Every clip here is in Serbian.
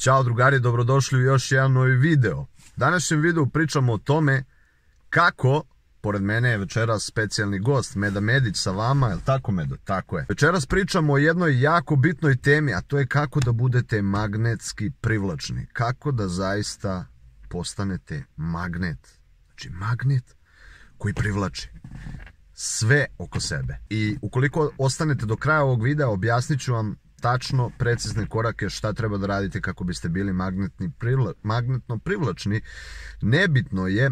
Ćao drugari, dobrodošli u još jedan novi video. U današnjem videu pričamo o tome kako, pored mene je večeras specijalni gost, Meda Medić sa vama, je li tako Medo? Tako je. Večeras pričamo o jednoj jako bitnoj temi, a to je kako da budete magnetski privlačni. Kako da zaista postanete magnet. Znači magnet koji privlači sve oko sebe. I ukoliko ostanete do kraja ovog videa, objasnit ću vam tačno, precizne korake šta treba da radite kako biste bili magnetno privlačni. Nebitno je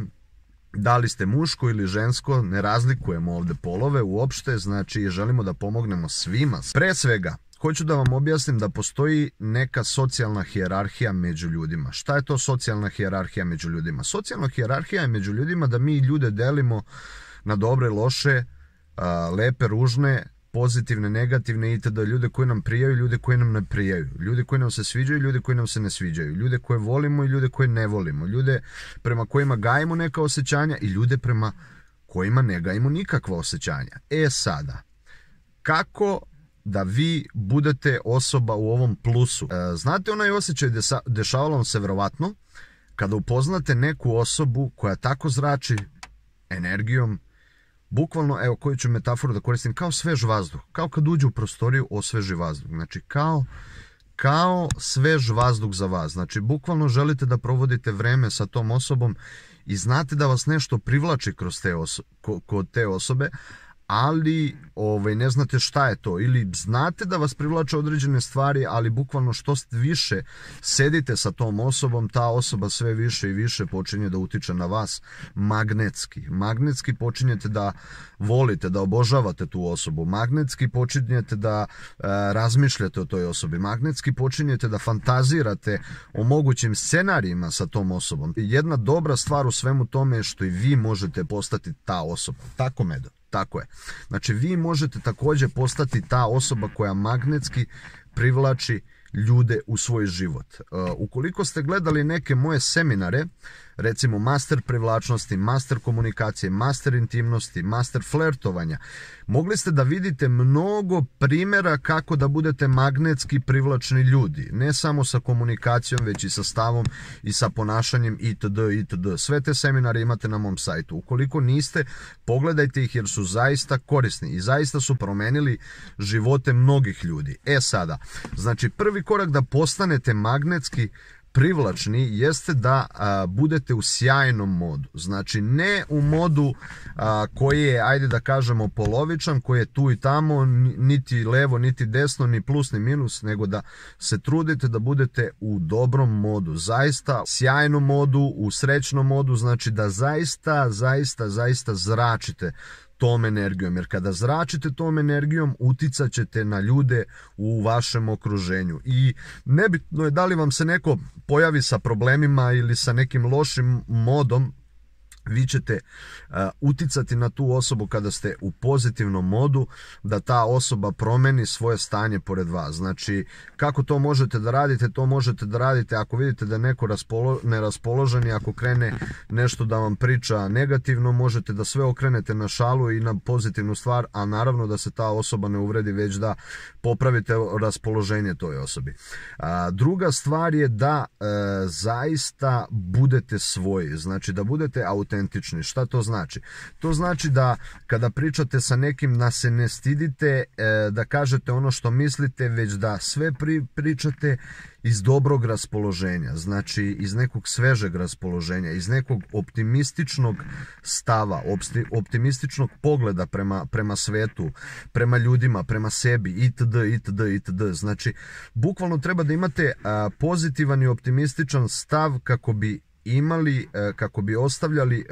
da li ste muško ili žensko, ne razlikujemo ovde polove uopšte, znači želimo da pomognemo svima. Pre svega, hoću da vam objasnim da postoji neka socijalna hijerarhija među ljudima. Šta je to socijalna hijerarhija među ljudima? Socijalna hijerarhija je među ljudima da mi ljude delimo na dobre, loše, lepe, ružne, pozitivne, negativne itd. Ljude koji nam prijaju, ljude koji nam ne prijaju. Ljude koji nam se sviđaju, ljude koji nam se ne sviđaju. Ljude koje volimo i ljude koje ne volimo. Ljude prema kojima gajimo neka osjećanja i ljude prema kojima ne gajimo nikakva osjećanja. E sada, kako da vi budete osoba u ovom plusu? Znate onaj osjećaj, dešavalo vam se verovatno, kada upoznate neku osobu koja tako zrači energijom, bukvalno, evo koju ću metaforu da koristim, kao svež vazduh, kao kad uđe u prostoriju osveži vazduh, znači kao svež vazduh za vas, znači bukvalno želite da provodite vreme sa tom osobom i znate da vas nešto privlači kod te osobe, ali ne znate šta je to, ili znate da vas privlače određene stvari, ali bukvalno što više sedite sa tom osobom, ta osoba sve više i više počinje da utiče na vas magnetski počinjete da volite, da obožavate tu osobu, magnetski počinjete da razmišljate o toj osobi, magnetski počinjete da fantazirate o mogućim scenarijima sa tom osobom. Jedna dobra stvar u svemu tome je što i vi možete postati ta osoba, tako Medo? Tako je. Znači vi možete također postati ta osoba koja magnetski privlači ljude u svoj život. Ukoliko ste gledali neke moje seminare, recimo master privlačnosti, master komunikacije, master intimnosti, master flertovanja, mogli ste da vidite mnogo primjera kako da budete magnetski privlačni ljudi. Ne samo sa komunikacijom, već i sa stavom i sa ponašanjem itd. Sve te seminare imate na mom sajtu. Ukoliko niste, pogledajte ih jer su zaista korisni i zaista su promenili živote mnogih ljudi. E sada, znači prvi korak da postanete magnetski privlačni jeste da budete u sjajnom modu. Znači ne u modu koji je, ajde da kažemo, polovičan, koji je tu i tamo, niti levo, niti desno, ni plus, ni minus, nego da se trudite da budete u dobrom modu. Zaista sjajnom modu, u srećnom modu, znači da zaista zračite tom energijom, jer kada zračite tom energijom uticat ćete na ljude u vašem okruženju i nebitno je da li vam se neko pojavi sa problemima ili sa nekim lošim modom, vi ćete uticati na tu osobu kada ste u pozitivnom modu, da ta osoba promeni svoje stanje pored vas. Znači, kako to možete da radite? To možete da radite ako vidite da je neko neraspoložen i ako krene nešto da vam priča negativno, možete da sve okrenete na šalu i na pozitivnu stvar, a naravno da se ta osoba ne uvredi, već da popravite raspoloženje toj osobi. Druga stvar je da zaista budete svoji, znači da budete autentični. Šta to znači? To znači da kada pričate sa nekim da se ne stidite da kažete ono što mislite, već da sve pričate iz dobrog raspoloženja, znači iz nekog svežeg raspoloženja, iz nekog optimističnog stava, optimističnog pogleda prema svetu, prema ljudima, prema sebi itd. Znači bukvalno treba da imate pozitivan i optimističan stav kako bi ostavljali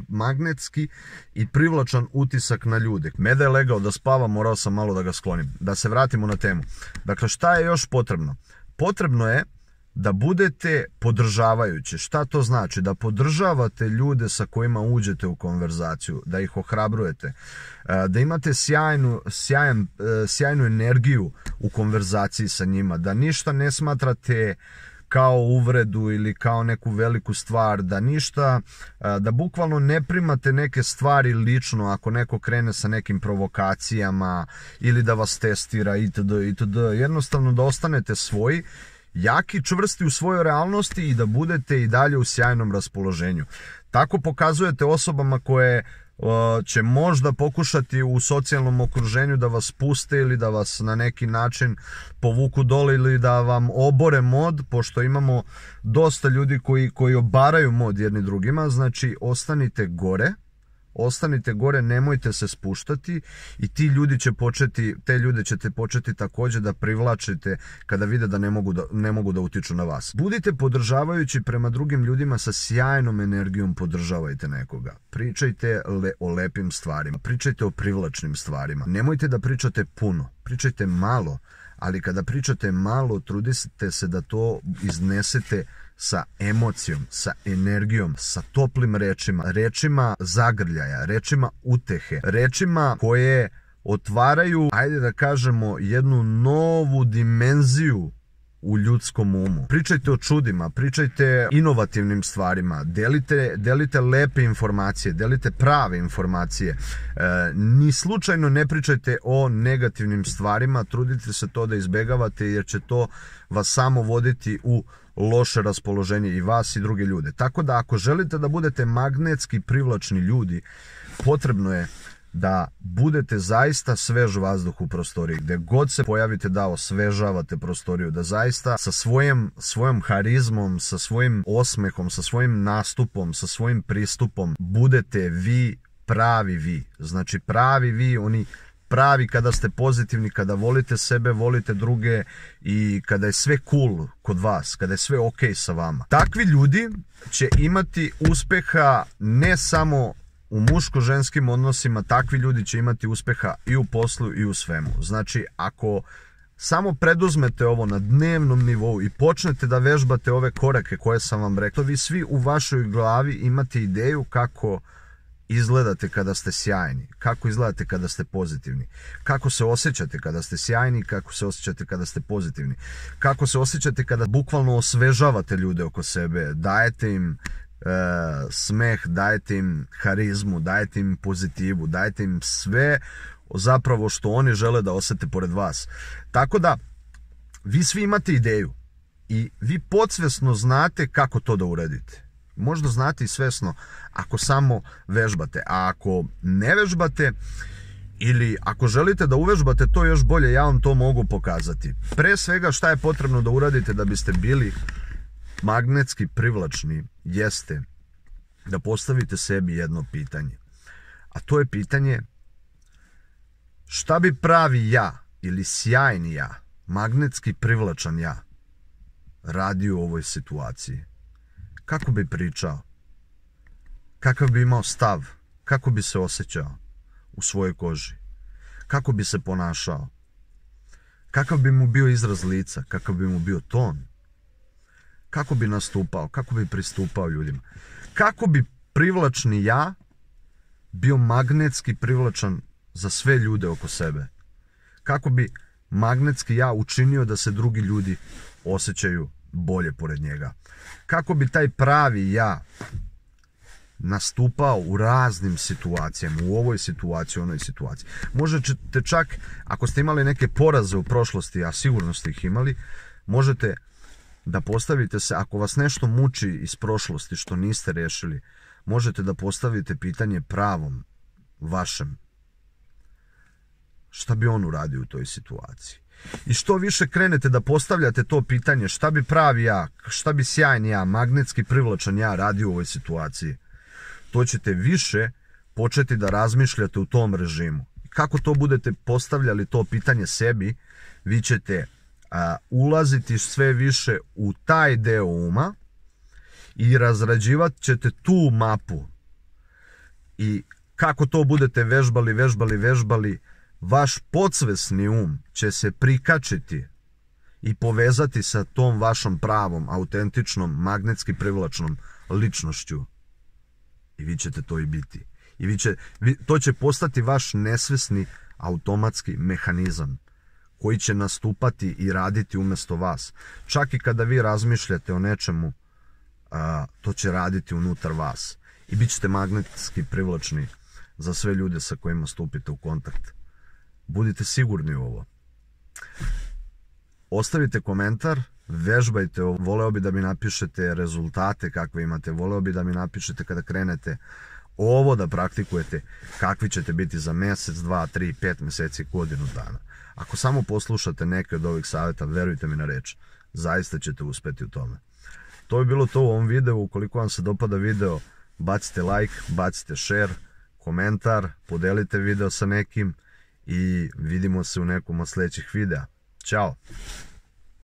magnetski i privlačan utisak na ljude. Meda je legao da spava, morao sam malo da ga sklonim. Da se vratimo na temu. Dakle, šta je još potrebno? Potrebno je da budete podržavajući. Šta to znači? Da podržavate ljude sa kojima uđete u konverzaciju, da ih ohrabrujete, da imate sjajnu energiju u konverzaciji sa njima, da ništa ne smatrate kao uvredu ili kao neku veliku stvar, da bukvalno ne primate neke stvari lično ako neko krene sa nekim provokacijama ili da vas testira itd. Jednostavno da ostanete svoji jaki, čvrsti u svojoj realnosti i da budete i dalje u sjajnom raspoloženju. Tako pokazujete osobama koje će možda pokušati u socijalnom okruženju da vas puste ili da vas na neki način povuku dole ili da vam obore mod, pošto imamo dosta ljudi koji obaraju mod jedni drugima. Znači ostanite gore, nemojte se spuštati i te ljude ćete početi također da privlačite kada vide da ne mogu da utiču na vas. Budite podržavajući prema drugim ljudima, sa sjajnom energijom podržavajte nekoga. Pričajte o lepim stvarima, pričajte o privlačnim stvarima. Nemojte da pričate puno, pričajte malo, ali kada pričate malo, trudite se da to iznesete sa emocijom, sa energijom, sa toplim rečima zagrljaja, rečima utehe, rečima koje otvaraju, ajde da kažemo, jednu novu dimenziju u ljudskom umu. Pričajte o čudima, pričajte inovativnim stvarima, delite lepe informacije, delite prave informacije. Ni slučajno ne pričajte o negativnim stvarima, trudite se to da izbegavate jer će to vas samo voditi u loše raspoloženje, i vas i druge ljude. Tako da ako želite da budete magnetski privlačni ljudi, potrebno je da budete zaista svež vazduh u prostoriji. Gde god se pojavite da osvežavate prostoriju, da zaista sa svojom harizmom, sa svojim osmehom, sa svojim nastupom, sa svojim pristupom budete vi, pravi vi. Znači pravi vi, oni pravi kada ste pozitivni, kada volite sebe, volite druge i kada je sve cool kod vas, kada je sve ok sa vama. Takvi ljudi će imati uspeha ne samo u muško-ženskim odnosima, takvi ljudi će imati uspeha i u poslu i u svemu. Znači, ako samo preduzmete ovo na dnevnom nivou i počnete da vežbate ove korake koje sam vam rekao, vi svi u vašoj glavi imate ideju kako izgledate kada ste sjajni, kako izgledate kada ste pozitivni, kako se osjećate kada ste sjajni, kako se osjećate kada ste pozitivni, kako se osjećate kada bukvalno osvežavate ljude oko sebe, dajete im smeh, dajete im harizmu, dajete im pozitivu, dajete im sve zapravo što oni žele da osete pored vas. Tako da vi svi imate ideju i vi podsvesno znate kako to da uradite. Možda znate i svesno ako samo vežbate, a ako ne vežbate ili ako želite da uvežbate to još bolje, ja vam to mogu pokazati. Pre svega šta je potrebno da uradite da biste bili magnetski privlačni jeste da postavite sebi jedno pitanje. A to je pitanje: šta bi pravi ja ili sjajni ja, magnetski privlačan ja, radio u ovoj situaciji? Kako bi pričao? Kakav bi imao stav? Kako bi se osjećao u svojoj koži? Kako bi se ponašao? Kakav bi mu bio izraz lica? Kakav bi mu bio ton? Kako bi nastupao? Kako bi pristupao ljudima? Kako bi privlačni ja bio magnetski privlačan za sve ljude oko sebe? Kako bi magnetski ja učinio da se drugi ljudi osjećaju bolje pored njega? Kako bi taj pravi ja nastupao u raznim situacijama, u ovoj situaciji, u onoj situaciji? Možete čak, ako ste imali neke poraze u prošlosti, a sigurno ste ih imali, možete da postavite se, ako vas nešto muči iz prošlosti što niste rešili, možete da postavite pitanje pravom vašem. Šta bi on uradio u toj situaciji? I što više krenete da postavljate to pitanje, šta bi pravi ja, šta bi sjajni ja, magnetski privlačan ja radio u ovoj situaciji, to ćete više početi da razmišljate u tom režimu. I kako to budete postavljali to pitanje sebi, vi ćete ulaziti sve više u taj deo uma i razrađivat ćete tu mapu. I kako to budete vežbali, vaš podsvesni um će se prikačiti i povezati sa tom vašom pravom, autentičnom, magnetski privlačnom ličnošću. I vi ćete to i biti. To će postati vaš nesvesni automatski mehanizam koji će nastupati i raditi umjesto vas. Čak i kada vi razmišljate o nečemu, to će raditi unutar vas. I bit ćete magnetski privlačni za sve ljude sa kojima stupite u kontakt. Budite sigurni u ovo. Ostavite komentar, vežbajte, voleo bi da mi napišete rezultate kakve imate, voleo bi da mi napišete kada krenete ovo da praktikujete, kakvi ćete biti za mjesec, 2, 3, 5 mjeseci, godinu dana. Ako samo poslušate neke od ovih savjeta, verujte mi na reč, zaista ćete uspjeti u tome. To je bilo to u ovom videu. Ukoliko vam se dopada video, bacite like, bacite share, komentar, podelite video sa nekim i vidimo se u nekom od sljedećih videa. Ćao!